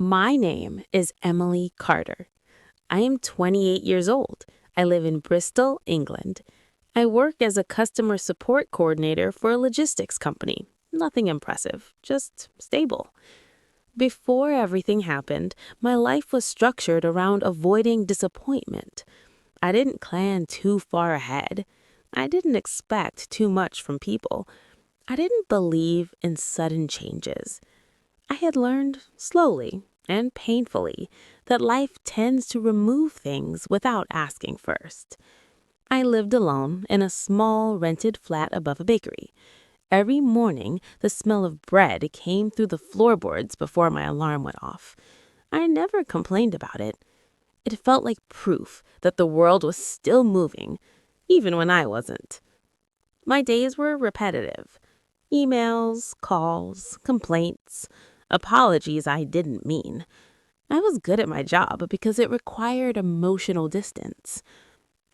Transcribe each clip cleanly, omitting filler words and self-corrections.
My name is Emily Carter. I am 28 years old. I live in Bristol, England. I work as a customer support coordinator for a logistics company. Nothing impressive, just stable. Before everything happened, my life was structured around avoiding disappointment. I didn't plan too far ahead. I didn't expect too much from people. I didn't believe in sudden changes. I had learned slowly and painfully that life tends to remove things without asking first. I lived alone in a small rented flat above a bakery. Every morning, the smell of bread came through the floorboards before my alarm went off. I never complained about it. It felt like proof that the world was still moving, even when I wasn't. My days were repetitive. Emails, calls, complaints, apologies I didn't mean. I was good at my job because it required emotional distance.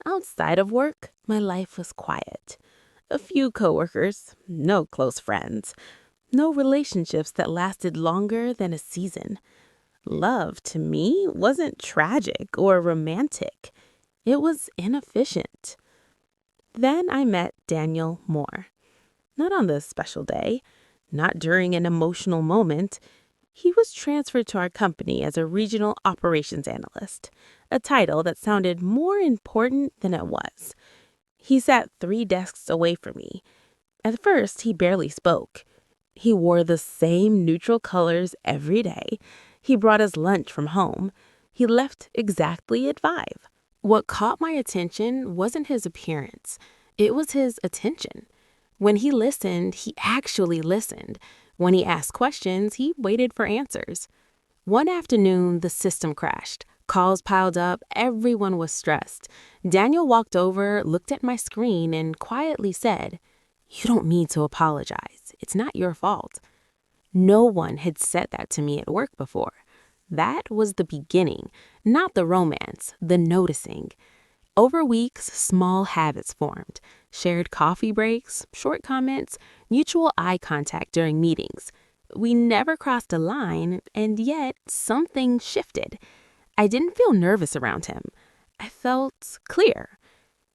Outside of work, my life was quiet. A few coworkers, no close friends, no relationships that lasted longer than a season. Love, to me, wasn't tragic or romantic. It was inefficient. Then I met Daniel Moore. Not on this special day, not during an emotional moment. He was transferred to our company as a regional operations analyst, a title that sounded more important than it was. He sat 3 desks away from me. At first, he barely spoke. He wore the same neutral colors every day. He brought us lunch from home. He left exactly at 5. What caught my attention wasn't his appearance. It was his attention. When he listened, he actually listened. When he asked questions, he waited for answers. One afternoon, the system crashed. Calls piled up. Everyone was stressed. Daniel walked over, looked at my screen, and quietly said, "You don't need to apologize. It's not your fault." No one had said that to me at work before. That was the beginning, not the romance, the noticing. Over weeks, small habits formed. Shared coffee breaks, short comments, mutual eye contact during meetings. We never crossed a line, and yet something shifted. I didn't feel nervous around him. I felt clear.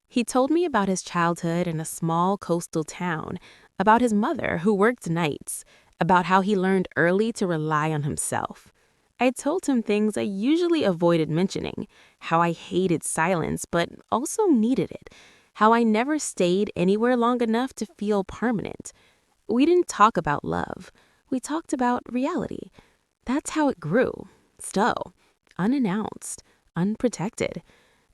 He told me about his childhood in a small coastal town, about his mother who worked nights, about how he learned early to rely on himself. I told him things I usually avoided mentioning, how I hated silence but also needed it, how I never stayed anywhere long enough to feel permanent. We didn't talk about love. We talked about reality. That's how it grew, slow, unannounced, unprotected.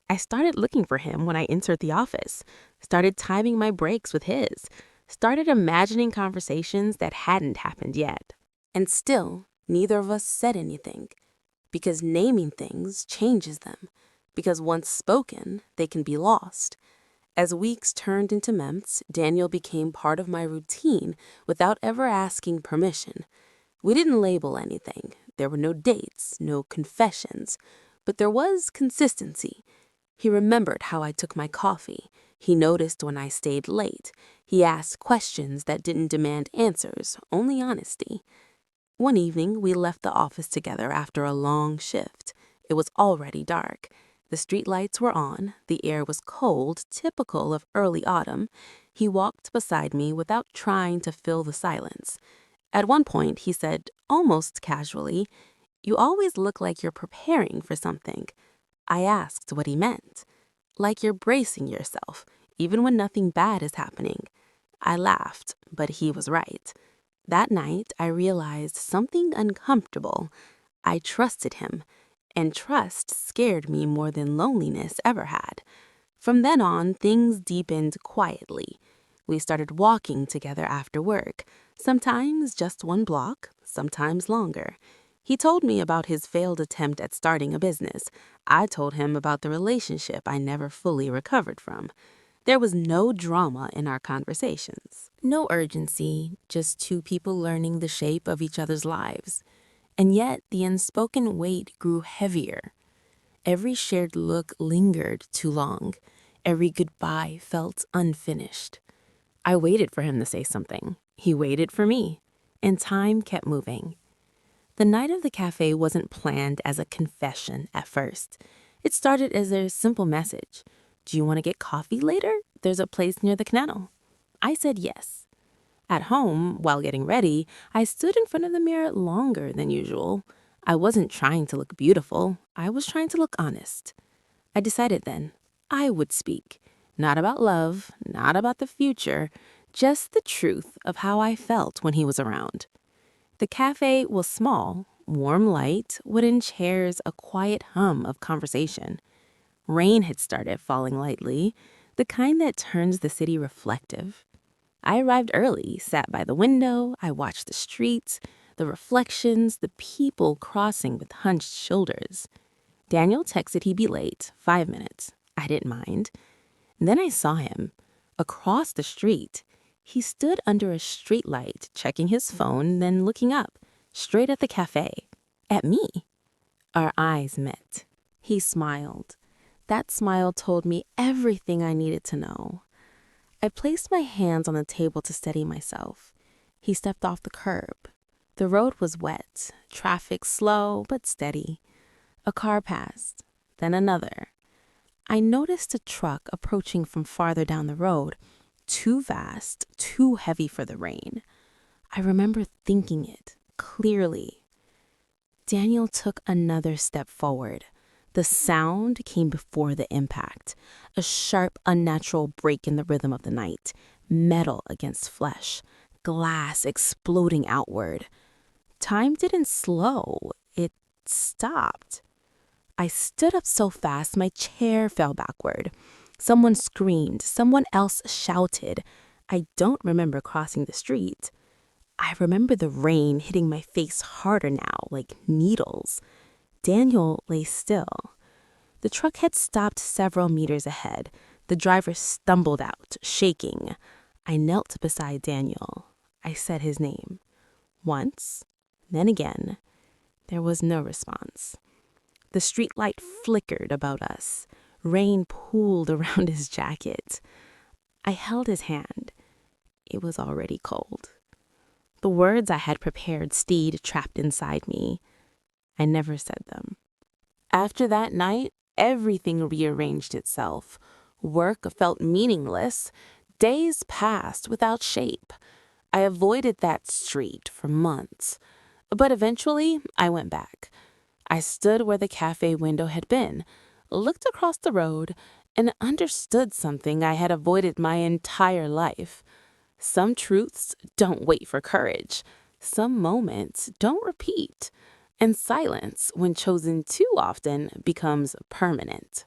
I started looking for him when I entered the office, started timing my breaks with his, started imagining conversations that hadn't happened yet. And still, neither of us said anything, because naming things changes them, because once spoken, they can be lost. As weeks turned into months, Daniel became part of my routine without ever asking permission. We didn't label anything. There were no dates, no confessions, but there was consistency. He remembered how I took my coffee. He noticed when I stayed late. He asked questions that didn't demand answers, only honesty. One evening, we left the office together after a long shift. It was already dark. The streetlights were on. The air was cold, typical of early autumn. He walked beside me without trying to fill the silence. At one point, he said, almost casually, "You always look like you're preparing for something." I asked what he meant. "Like you're bracing yourself, even when nothing bad is happening." I laughed, but he was right. That night, I realized something uncomfortable. I trusted him, and trust scared me more than loneliness ever had. From then on, things deepened quietly. We started walking together after work, sometimes just 1 block, sometimes longer. He told me about his failed attempt at starting a business. I told him about the relationship I never fully recovered from. There was no drama in our conversations. No urgency, just 2 people learning the shape of each other's lives. And yet, the unspoken weight grew heavier. Every shared look lingered too long. Every goodbye felt unfinished. I waited for him to say something. He waited for me. And time kept moving. The night of the cafe wasn't planned as a confession at first. It started as a simple message. Do you want to get coffee later? There's a place near the canal. I said yes. At home, while getting ready, I stood in front of the mirror longer than usual. I wasn't trying to look beautiful. I was trying to look honest. I decided then I would speak. Not about love, not about the future, just the truth of how I felt when he was around. The cafe was small, warm light, wooden chairs, a quiet hum of conversation. Rain had started falling lightly, the kind that turns the city reflective. I arrived early, sat by the window, I watched the streets, the reflections, the people crossing with hunched shoulders. Daniel texted he'd be late, 5 minutes. I didn't mind. And then I saw him. Across the street. He stood under a streetlight, checking his phone, then looking up, straight at the cafe. At me. Our eyes met. He smiled. That smile told me everything I needed to know. I placed my hands on the table to steady myself. He stepped off the curb. The road was wet, traffic slow but steady. A car passed, then another. I noticed a truck approaching from farther down the road, too vast, too heavy for the rain. I remember thinking it clearly. Daniel took another step forward. The sound came before the impact, a sharp, unnatural break in the rhythm of the night, metal against flesh, glass exploding outward. Time didn't slow, it stopped. I stood up so fast my chair fell backward. Someone screamed, someone else shouted. I don't remember crossing the street. I remember the rain hitting my face harder now, like needles. Daniel lay still. The truck had stopped several meters ahead. The driver stumbled out, shaking. I knelt beside Daniel. I said his name. Once, then again. There was no response. The streetlight flickered about us. Rain pooled around his jacket. I held his hand. It was already cold. The words I had prepared stayed trapped inside me. I never said them. After that night, everything rearranged itself. Work felt meaningless. Days passed without shape. I avoided that street for months. But eventually, I went back. I stood where the cafe window had been, looked across the road, and understood something I had avoided my entire life. Some truths don't wait for courage. Some moments don't repeat. And silence, when chosen too often, becomes permanent.